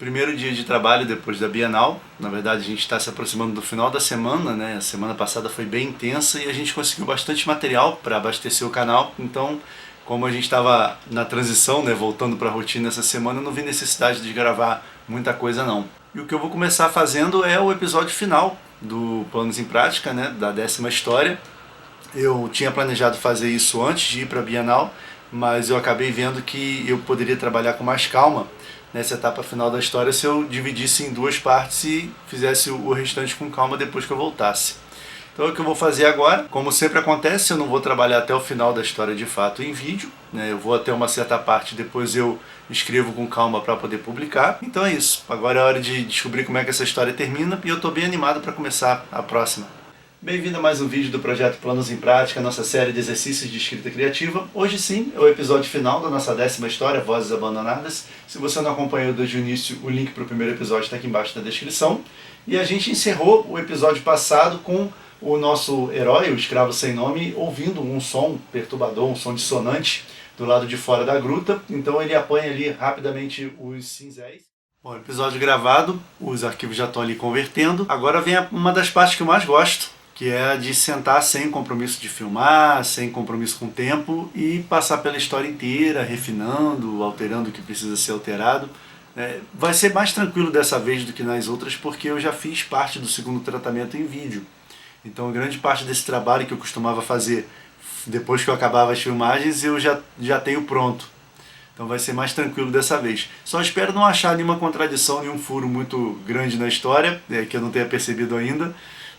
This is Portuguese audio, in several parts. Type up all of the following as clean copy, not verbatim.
Primeiro dia de trabalho depois da Bienal. Na verdade, a gente está se aproximando do final da semana, né? A semana passada foi bem intensa e a gente conseguiu bastante material para abastecer o canal. Então, como a gente estava na transição, né, voltando para a rotina essa semana, eu não vi necessidade de gravar muita coisa não. E o que eu vou começar fazendo é o episódio final do Planos em Prática, né, da 10ª história. Eu tinha planejado fazer isso antes de ir para a Bienal, mas eu acabei vendo que eu poderia trabalhar com mais calma nessa etapa final da história se eu dividisse em 2 partes e fizesse o restante com calma depois que eu voltasse. Então é o que eu vou fazer agora. Como sempre acontece, eu não vou trabalhar até o final da história de fato em vídeo, né? Eu vou até uma certa parte, depois eu escrevo com calma para poder publicar. Então é isso. Agora é hora de descobrir como é que essa história termina e eu estou bem animado para começar a próxima. Bem-vindo a mais um vídeo do projeto Planos em Prática, nossa série de exercícios de escrita criativa. Hoje sim é o episódio final da nossa 10ª história, Vozes Abandonadas. Se você não acompanhou desde o início, o link para o primeiro episódio está aqui embaixo na descrição. E a gente encerrou o episódio passado com o nosso herói, o escravo sem nome, ouvindo um som perturbador, um som dissonante do lado de fora da gruta. Então ele apanha ali rapidamente os cinzéis. Bom, episódio gravado, os arquivos já estão ali convertendo. Agora vem uma das partes que eu mais gosto, que é a de sentar sem compromisso de filmar, sem compromisso com o tempo e passar pela história inteira, refinando, alterando o que precisa ser alterado. Vai ser mais tranquilo dessa vez do que nas outras, porque eu já fiz parte do segundo tratamento em vídeo. Então grande parte desse trabalho que eu costumava fazer depois que eu acabava as filmagens, eu já tenho pronto. Então vai ser mais tranquilo dessa vez. Só espero não achar nenhuma contradição, nenhum furo muito grande na história, que eu não tenha percebido ainda.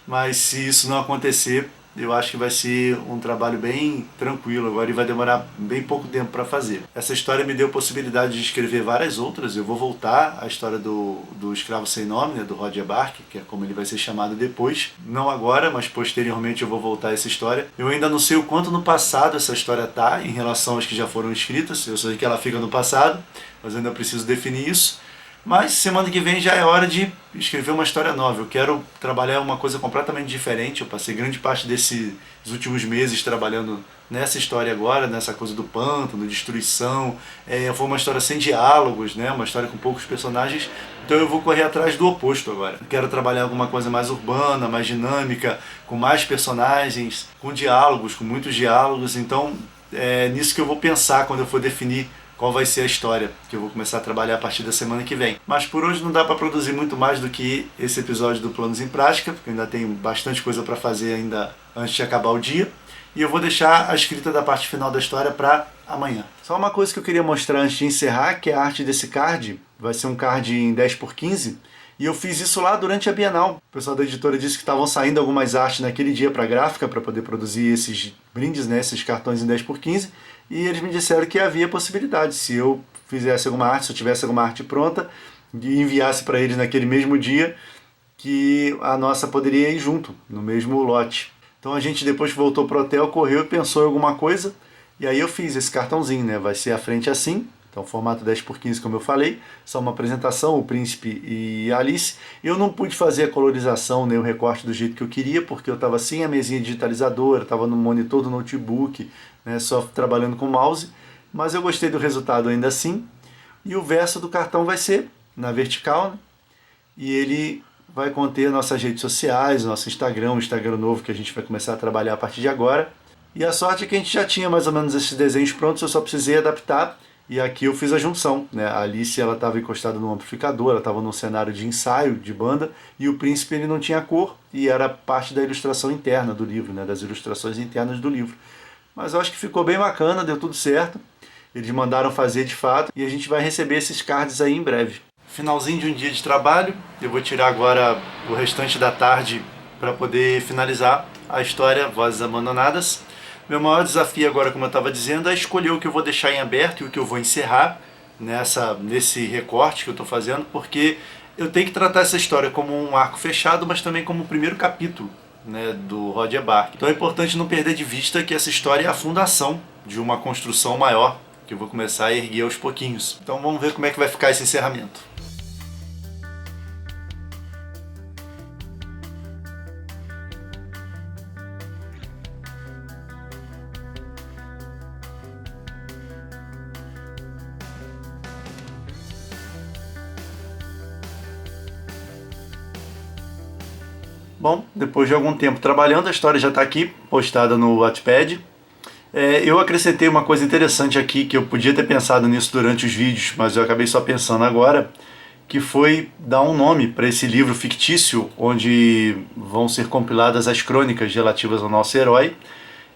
Mas se isso não acontecer, eu acho que vai ser um trabalho bem tranquilo agora e vai demorar bem pouco tempo para fazer. Essa história me deu a possibilidade de escrever várias outras. Eu vou voltar à história do escravo sem nome, né, do Roger Bark, que é como ele vai ser chamado depois. Não agora, mas posteriormente eu vou voltar a essa história. Eu ainda não sei o quanto no passado essa história está em relação às que já foram escritas. Eu sei que ela fica no passado, mas eu ainda preciso definir isso. Mas semana que vem já é hora de escrever uma história nova. Eu quero trabalhar uma coisa completamente diferente. Eu passei grande parte desses últimos meses trabalhando nessa história agora, nessa coisa do pântano, destruição. Foi uma história sem diálogos, né? Uma história com poucos personagens. Então eu vou correr atrás do oposto agora. Eu quero trabalhar alguma coisa mais urbana, mais dinâmica, com mais personagens, com diálogos, com muitos diálogos. Então é nisso que eu vou pensar quando eu for definir qual vai ser a história que eu vou começar a trabalhar a partir da semana que vem. Mas por hoje não dá para produzir muito mais do que esse episódio do Planos em Prática, porque eu ainda tenho bastante coisa para fazer ainda antes de acabar o dia. E eu vou deixar a escrita da parte final da história para amanhã. Só uma coisa que eu queria mostrar antes de encerrar, que é a arte desse card. Vai ser um card em 10x15. E eu fiz isso lá durante a Bienal. O pessoal da editora disse que estavam saindo algumas artes naquele dia para a gráfica, para poder produzir esses brindes, né, esses cartões em 10x15. E eles me disseram que havia possibilidade, se eu fizesse alguma arte, se eu tivesse alguma arte pronta, e enviasse para eles naquele mesmo dia, que a nossa poderia ir junto, no mesmo lote. Então a gente, depois que voltou para o hotel, correu e pensou em alguma coisa, e aí eu fiz esse cartãozinho, né? Vai ser a frente assim, então formato 10x15 como eu falei, só uma apresentação, o príncipe e a Alice. Eu não pude fazer a colorização nem o recorte do jeito que eu queria, porque eu estava sem a mesinha digitalizadora, estava no monitor do notebook, né, só trabalhando com mouse, mas eu gostei do resultado ainda assim. E o verso do cartão vai ser na vertical, né? E ele vai conter nossas redes sociais, nosso Instagram, um Instagram novo que a gente vai começar a trabalhar a partir de agora. E a sorte é que a gente já tinha mais ou menos esses desenhos prontos, eu só precisei adaptar. E aqui eu fiz a junção, né? A Alice, ela estava encostada no amplificador, ela estava num cenário de ensaio de banda, e o príncipe ele não tinha cor, e era parte da ilustração interna do livro, né? Das ilustrações internas do livro. Mas eu acho que ficou bem bacana, deu tudo certo. Eles mandaram fazer de fato e a gente vai receber esses cards aí em breve. Finalzinho de um dia de trabalho, eu vou tirar agora o restante da tarde para poder finalizar a história Vozes Abandonadas. Meu maior desafio agora, como eu estava dizendo, é escolher o que eu vou deixar em aberto e o que eu vou encerrar nesse recorte que eu estou fazendo, porque eu tenho que tratar essa história como um arco fechado, mas também como o primeiro capítulo, né, do Roger Bark. Então é importante não perder de vista que essa história é a fundação de uma construção maior, que eu vou começar a erguer aos pouquinhos. Então vamos ver como é que vai ficar esse encerramento. Bom, depois de algum tempo trabalhando, a história já está aqui, postada no Wattpad. Eu acrescentei uma coisa interessante aqui, que eu podia ter pensado nisso durante os vídeos, mas eu acabei só pensando agora, que foi dar um nome para esse livro fictício, onde vão ser compiladas as crônicas relativas ao nosso herói,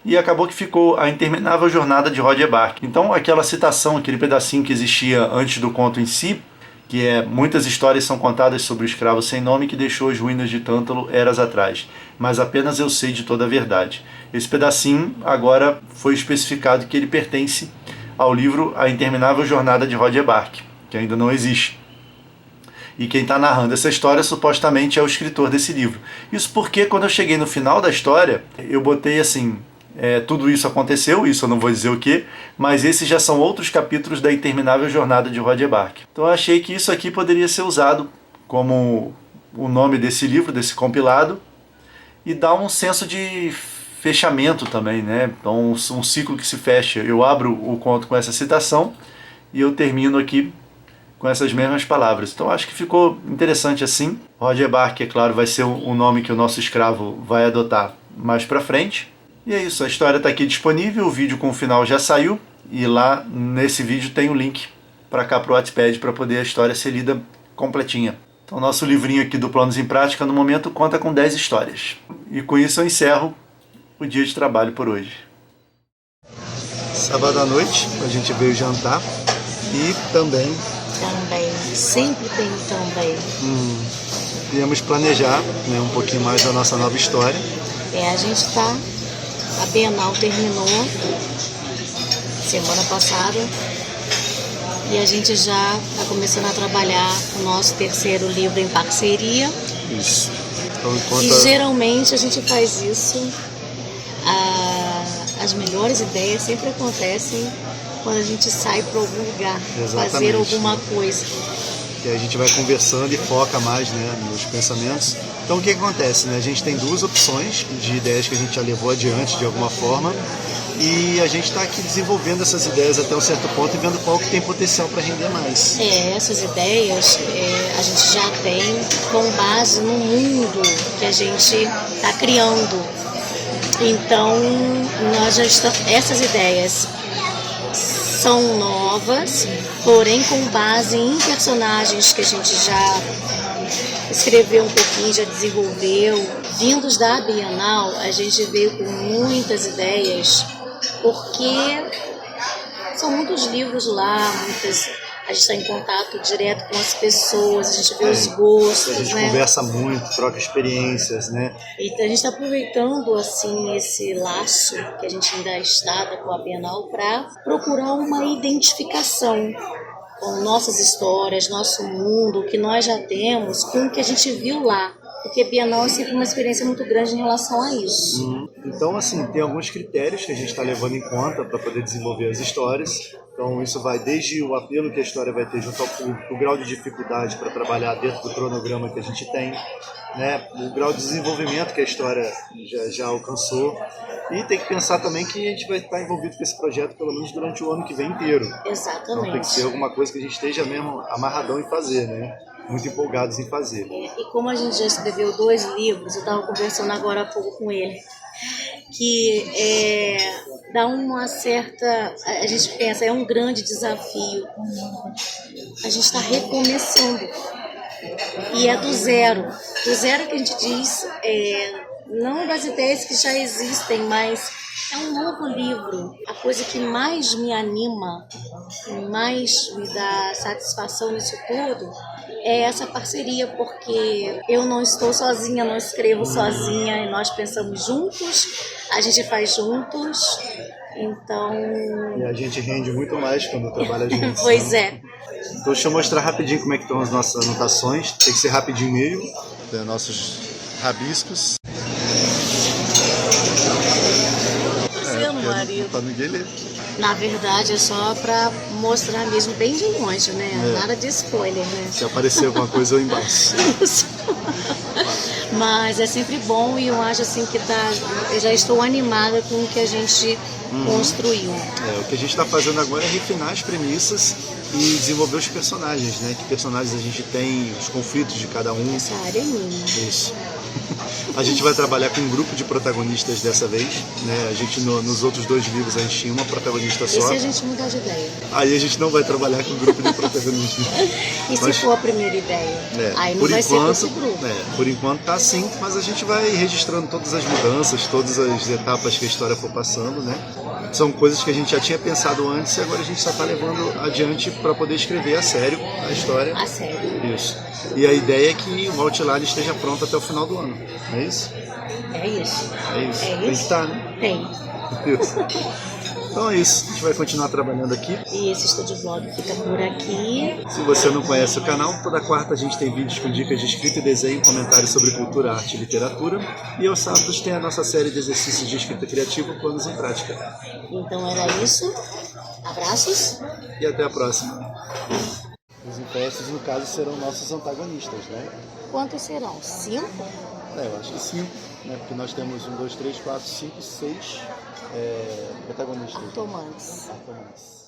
e acabou que ficou A Interminável Jornada de Roger Bark. Então aquela citação, aquele pedacinho que existia antes do conto em si, que muitas histórias são contadas sobre o escravo sem nome que deixou as ruínas de Tântalo eras atrás, mas apenas eu sei de toda a verdade. Esse pedacinho agora foi especificado que ele pertence ao livro A Interminável Jornada de Roger Bark, que ainda não existe. E quem está narrando essa história supostamente é o escritor desse livro. Isso porque quando eu cheguei no final da história, eu botei assim... tudo isso aconteceu, isso eu não vou dizer o que, mas esses já são outros capítulos da Interminável Jornada de Roger Bark. Então eu achei que isso aqui poderia ser usado como o nome desse livro, desse compilado, e dá um senso de fechamento também, né? Então um ciclo que se fecha. Eu abro o conto com essa citação e eu termino aqui com essas mesmas palavras. Então acho que ficou interessante assim. Roger Bark, é claro, vai ser o nome que o nosso escravo vai adotar mais pra frente. E é isso, a história está aqui disponível, o vídeo com o final já saiu, e lá nesse vídeo tem o link para cá para o Wattpad para poder a história ser lida completinha. Então nosso livrinho aqui do Planos em Prática no momento conta com 10 histórias. E com isso eu encerro o dia de trabalho por hoje. Sábado à noite, a gente veio jantar e também... sempre tem também. Viemos planejar, né, um pouquinho mais da nossa nova história. A gente tá... A Bienal terminou semana passada e a gente já está começando a trabalhar o nosso terceiro livro em parceria. Isso. Então, E geralmente a gente faz isso. As melhores ideias sempre acontecem quando a gente sai para algum lugar, fazer alguma coisa. E a gente vai conversando e foca mais, né, nos pensamentos. Então o que acontece, né? A gente tem duas opções de ideias que a gente já levou adiante de alguma forma e a gente está aqui desenvolvendo essas ideias até um certo ponto e vendo qual que tem potencial para render mais. Essas ideias a gente já tem com base no mundo que a gente está criando. Então nós já estamos, essas ideias são novas, porém com base em personagens que a gente já escreveu um pouquinho, já desenvolveu. Vindos da Bienal, a gente veio com muitas ideias, porque são muitos livros lá, a gente está em contato direto com as pessoas, a gente vê os gostos, a gente né? Conversa muito, troca experiências, né? E a gente está aproveitando assim esse laço que a gente ainda está com a Bienal para procurar uma identificação com nossas histórias, nosso mundo, o que nós já temos, com o que a gente viu lá. Porque Bienal é sempre uma experiência muito grande em relação a isso. Então, assim, tem alguns critérios que a gente está levando em conta para poder desenvolver as histórias. Então, isso vai desde o apelo que a história vai ter junto ao público, o grau de dificuldade para trabalhar dentro do cronograma que a gente tem, né? O grau de desenvolvimento que a história já alcançou. E tem que pensar também que a gente vai estar envolvido com esse projeto pelo menos durante o ano que vem inteiro. Exatamente. Então tem que ser alguma coisa que a gente esteja mesmo amarradão em fazer, né? Muito empolgados em fazer. E como a gente já escreveu 2 livros, eu estava conversando agora há pouco com ele, que dá uma certa... A gente pensa, é um grande desafio. A gente está recomeçando. E é do zero. Do zero que a gente diz... não das ideias que já existem, mas é um novo livro. A coisa que mais me anima, mais me dá satisfação nisso tudo, é essa parceria, porque eu não estou sozinha, não escrevo sozinha, e nós pensamos juntos, a gente faz juntos, então... E a gente rende muito mais quando trabalha juntos. Pois né? é. Então deixa eu mostrar rapidinho como é que estão as nossas anotações, tem que ser rapidinho mesmo, nossos rabiscos. Para ninguém ler. Na verdade é só para mostrar mesmo bem de longe, né? Nada de spoiler, né? Se aparecer alguma coisa eu embaixo. Isso. Mas é sempre bom e eu acho assim que eu já estou animada com o que a gente construiu. O que a gente está fazendo agora é refinar as premissas e desenvolver os personagens, né? Que personagens a gente tem, os conflitos de cada um. Essa área é minha. Isso. A gente vai trabalhar com um grupo de protagonistas dessa vez, né? A gente nos outros 2 livros a gente tinha uma protagonista só. E se a gente mudar de ideia? Aí a gente não vai trabalhar com um grupo de protagonistas. E se for a primeira ideia? Aí não vai ser com esse grupo. Por enquanto tá assim, mas a gente vai registrando todas as mudanças, todas as etapas que a história for passando, né? São coisas que a gente já tinha pensado antes e agora a gente só está levando adiante para poder escrever a sério a história. A sério. Isso. E a ideia é que o Outline esteja pronto até o final do ano. É isso? É isso. É isso. É Tem que isso? estar, né? Tem. Isso. Então é isso. A gente vai continuar trabalhando aqui. E esse Estúdio Vlog fica por aqui. Se você não conhece o canal, toda quarta a gente tem vídeos com dicas de escrita e desenho, comentários sobre cultura, arte e literatura. E aos sábados tem a nossa série de exercícios de escrita criativa, planos em prática. Então era isso. Abraços. E até a próxima. Os impostos, no caso, serão nossos antagonistas, né? Quantos serão? 5? Eu acho que 5, né? Porque nós temos 1, 2, 3, 4, 5, 6 protagonistas. Artomantes. Artomantes.